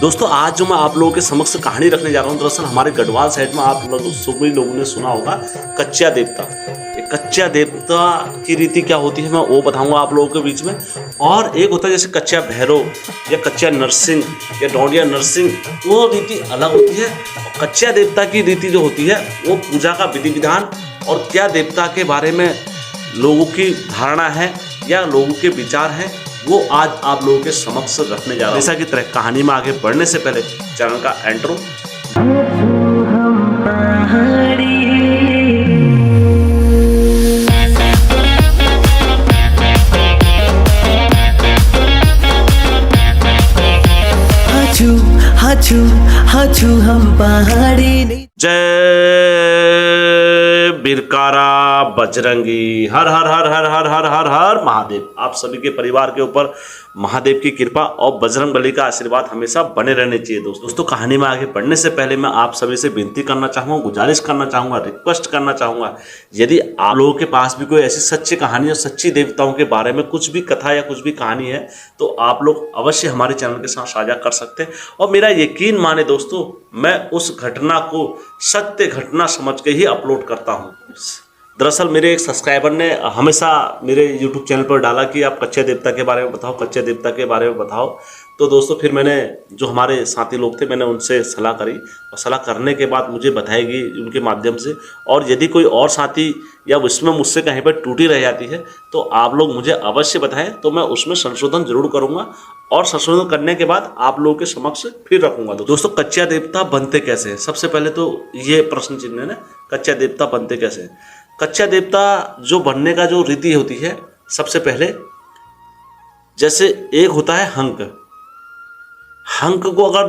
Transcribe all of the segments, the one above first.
दोस्तों आज जो मैं आप लोगों के समक्ष कहानी रखने जा रहा हूँ, दरअसल हमारे गढ़वाल साइड में आप लोग सभी लोगों ने सुना होगा कच्चा देवता। ये कच्चा देवता की रीति क्या होती है मैं वो बताऊंगा आप लोगों के बीच में। और एक होता है जैसे कच्चा भैरव या कच्चा नरसिंह या डोंडिया नरसिंह, वो रीति अलग होती है। और कच्चा देवता की रीति जो होती है वो पूजा का विधि विधान और क्या देवता के बारे में लोगों की धारणा है या लोगों के विचार हैं, वो आज आप लोगों के समक्ष रखने जा रहा हूं। जैसा की तरह कहानी में आगे बढ़ने से पहले चैनल का एंट्रो। हाचू हम पहाड़ी। जय बिरकारा बजरंगी, हर हर हर हर हर हर हर हर महादेव। आप सभी के परिवार के ऊपर महादेव की कृपा और बजरंग बली का आशीर्वाद हमेशा बने रहने चाहिए। दोस्तों कहानी में आगे बढ़ने से पहले मैं आप सभी से विनती करना चाहूँगा, गुजारिश करना चाहूँगा, रिक्वेस्ट करना चाहूँगा, यदि आप लोगों के पास भी कोई ऐसी सच्ची कहानी और सच्ची देवताओं के बारे में कुछ भी कथा या कुछ भी कहानी है तो आप लोग अवश्य हमारे चैनल के साथ साझा कर सकते हैं। और मेरा यकीन माने दोस्तों, मैं उस घटना को सत्य घटना समझ के ही अपलोड करता हूँ। दरअसल मेरे एक सब्सक्राइबर ने हमेशा मेरे YouTube चैनल पर डाला कि आप कच्चे देवता के बारे में बताओ, कच्चे देवता के बारे में बताओ। तो दोस्तों फिर मैंने जो हमारे साथी लोग थे मैंने उनसे सलाह करी और सलाह करने के बाद मुझे बताएगी उनके माध्यम से। और यदि कोई और साथी या उसमें मुझसे कहीं पर टूटी रह जाती है तो आप लोग मुझे अवश्य बताएं, तो मैं उसमें संशोधन जरूर करूँगा और संशोधन करने के बाद आप लोगों के समक्ष फिर रखूँगा। दोस्तों कच्चा देवता बनते कैसे हैं, सबसे पहले तो ये प्रश्न चिन्ह है ना, कच्चा देवता बनते कैसे हैं। कच्चा देवता जो बनने का जो रीति होती है, सबसे पहले जैसे एक होता है हंक। हंक को अगर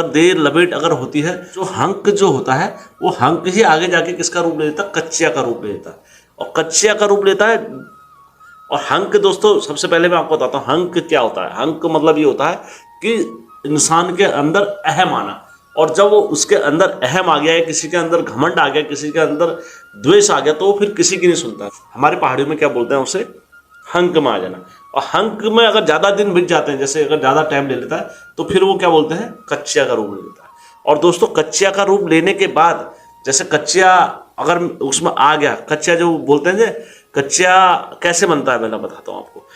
देर लपेट अगर होती है, जो हंक जो होता है वो हंक ही आगे जाके किसका रूप ले लेता है, कच्चिया का रूप ले लेता है। और कच्चिया का रूप लेता है। और हंक दोस्तों सबसे पहले मैं आपको बताता हूँ हंक क्या होता है। हंक मतलब ये होता है कि इंसान के अंदर अहम आना, और जब वो उसके अंदर अहम आ गया है, किसी के अंदर घमंड आ गया, किसी के अंदर द्वेष आ गया, तो वो फिर किसी की नहीं सुनता। हमारे पहाड़ियों में क्या बोलते हैं उसे, हंक में आ जाना। और हंक में अगर ज़्यादा दिन बीत जाते हैं, जैसे अगर ज़्यादा टाइम ले लेता है, तो फिर वो क्या बोलते हैं, कच्चिया का रूप ले लेता है। और दोस्तों कच्चिया का रूप लेने के बाद जैसे कच्चिया अगर उसमें आ गया, कच्चिया जो बोलते हैं, कच्चिया कैसे बनता है मैं बताता हूँ आपको।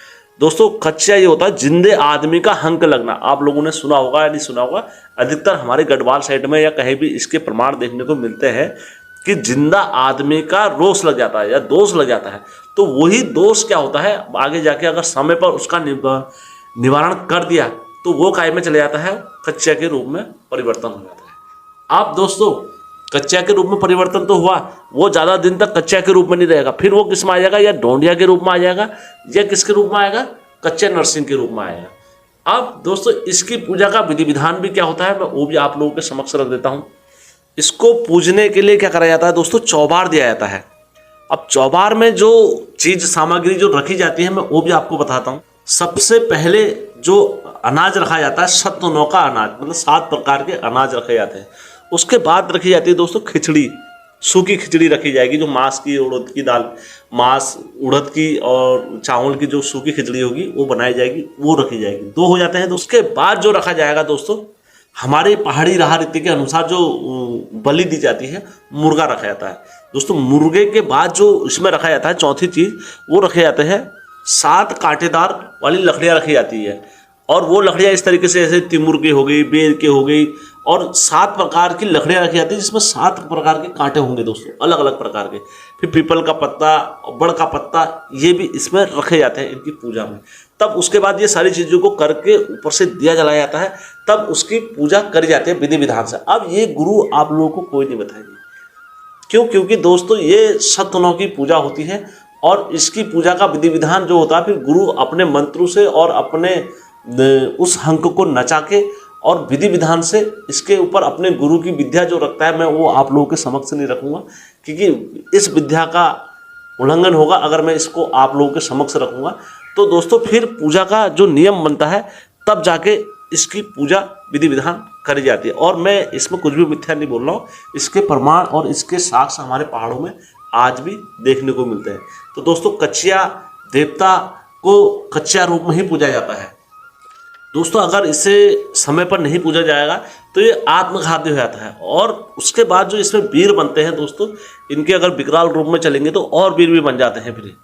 दोस्तों कच्चिया ये होता है जिंदे आदमी का हंक लगना। आप लोगों ने सुना होगा या नहीं सुना होगा, अधिकतर हमारे गढ़वाल साइड में या कहीं भी इसके प्रमाण देखने को मिलते हैं कि जिंदा आदमी का रोष लग जाता है या दोष लग जाता है। तो वही दोष क्या होता है, आगे जाके अगर समय पर उसका निवारण कर दिया तो वो काय में चले जाता है, कच्चिया के रूप में परिवर्तन हो जाता है। आप दोस्तों कच्चिया के रूप में परिवर्तन तो हुआ, वो ज़्यादा दिन तक कच्चिया के रूप में नहीं रहेगा, फिर वो किस में आ जाएगा, या डोंडिया के रूप में आ जाएगा या किसके रूप में आएगा, कच्चे नरसिंह के रूप में आएगा। अब दोस्तों इसकी पूजा का विधि विधान भी क्या होता है मैं वो भी आप लोगों के समक्ष रख देता हूँ। इसको पूजने के लिए क्या करा जाता है दोस्तों, चौबार दिया जाता है। अब चौबार में जो चीज सामग्री जो रखी जाती है मैं वो भी आपको बताता हूँ। सबसे पहले जो अनाज रखा जाता है, 7 का अनाज, मतलब 7 प्रकार के अनाज रखे जाते हैं। उसके बाद रखी जाती है दोस्तों खिचड़ी, सूखी खिचड़ी रखी जाएगी, जो मांस की, उड़द की दाल, मांस उड़द की और चावल की जो सूखी खिचड़ी होगी वो बनाई जाएगी, वो रखी जाएगी। 2 हो जाते हैं। तो उसके बाद जो रखा जाएगा दोस्तों, हमारे पहाड़ी राह रीति के अनुसार जो बलि दी जाती है, मुर्गा रखा जाता है। दोस्तों मुर्गे के बाद जो इसमें रखा जाता है, चौथी चीज वो रखे जाते हैं 7 कांटेदार वाली लकड़ियाँ रखी जाती है। और वो लकड़ियाँ इस तरीके से, जैसे तिमुर की हो गई, बेर की हो गई, और 7 प्रकार की लकड़ियाँ रखी जाती है जिसमें 7 प्रकार के कांटे होंगे दोस्तों, अलग अलग प्रकार के। फिर पीपल का पत्ता, बड़ का पत्ता, ये भी इसमें रखे जाते हैं इनकी पूजा में। तब उसके बाद ये सारी चीज़ों को करके ऊपर से दिया जलाया जाता है, तब उसकी पूजा करी जाती है विधि विधान से। अब ये गुरु आप लोगों को कोई नहीं बताएंगे, क्यों? क्योंकि दोस्तों ये सत्यनौ की पूजा होती है और इसकी पूजा का विधि विधान जो होता है, फिर गुरु अपने मंत्रों से और अपने उस हंक को नचा के और विधि विधान से इसके ऊपर अपने गुरु की विद्या जो रखता है, मैं वो आप लोगों के समक्ष नहीं रखूँगा, क्योंकि इस विद्या का उल्लंघन होगा अगर मैं इसको आप लोगों के समक्ष रखूँगा। तो दोस्तों फिर पूजा का जो नियम बनता है, तब जाके इसकी पूजा विधि विधान करी जाती है। और मैं इसमें कुछ भी मिथ्या नहीं बोल रहा हूँ, इसके प्रमाण और इसके साक्ष्य हमारे पहाड़ों में आज भी देखने को मिलते हैं। तो दोस्तों कच्चिया देवता को कच्चा रूप में ही पूजा जाता है। दोस्तों अगर इसे समय पर नहीं पूजा जाएगा तो ये आत्मघाती हो जाता है। और उसके बाद जो इसमें वीर बनते हैं दोस्तों, इनके अगर विकराल रूप में चलेंगे तो और वीर भी बन जाते हैं। फिर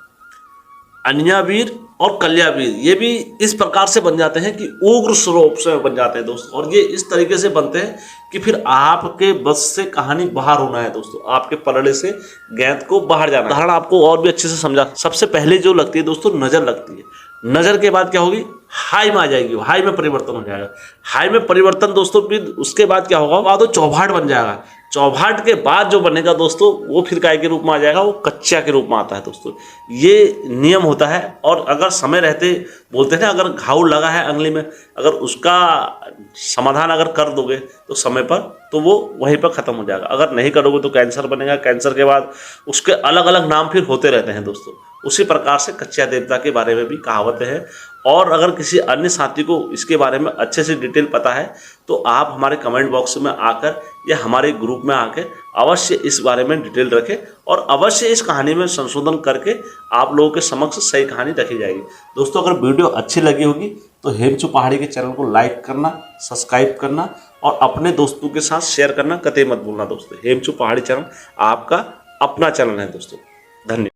अन्या वीर और कल्या वीर ये भी इस प्रकार से बन जाते हैं कि उग्र स्वरूप से बन जाते हैं दोस्तों। और ये इस तरीके से बनते हैं कि फिर आपके बस से कहानी बाहर होना है दोस्तों, आपके पलड़े से गेंद को बाहर जाना है। उदाहरण आपको और भी अच्छे से समझा, सबसे पहले जो लगती है दोस्तों नजर लगती है। नजर के बाद क्या होगी, हाई में आ जाएगी, हाई में परिवर्तन हो जाएगा। हाई में परिवर्तन दोस्तों फिर उसके बाद क्या होगा, बाद वो चौभाट बन जाएगा। चौभाट के बाद जो बनेगा दोस्तों वो फिर काय के रूप में आ जाएगा, वो कच्चा के रूप में आता है दोस्तों। ये नियम होता है। और अगर समय रहते बोलते हैं ना, अगर घाव लगा है अंगली में, अगर उसका समाधान अगर कर दोगे तो समय पर, तो वो वहीं पर ख़त्म हो जाएगा। अगर नहीं करोगे तो कैंसर बनेगा। कैंसर के बाद उसके अलग अलग नाम फिर होते रहते हैं दोस्तों। उसी प्रकार से कच्चा देवता के बारे में भी कहावतें हैं। और अगर किसी अन्य साथी को इसके बारे में अच्छे से डिटेल पता है तो आप हमारे कमेंट बॉक्स में आकर या हमारे ग्रुप में आकर अवश्य इस बारे में डिटेल रखें और अवश्य इस कहानी में संशोधन करके आप लोगों के समक्ष सही कहानी रखी जाएगी। दोस्तों अगर वीडियो अच्छी लगी होगी तो हेमचू पहाड़ी के चैनल को लाइक करना, सब्सक्राइब करना और अपने दोस्तों के साथ शेयर करना कतई मत भूलना दोस्तों। हेमचू पहाड़ी चैनल आपका अपना चैनल है दोस्तों। धन्यवाद।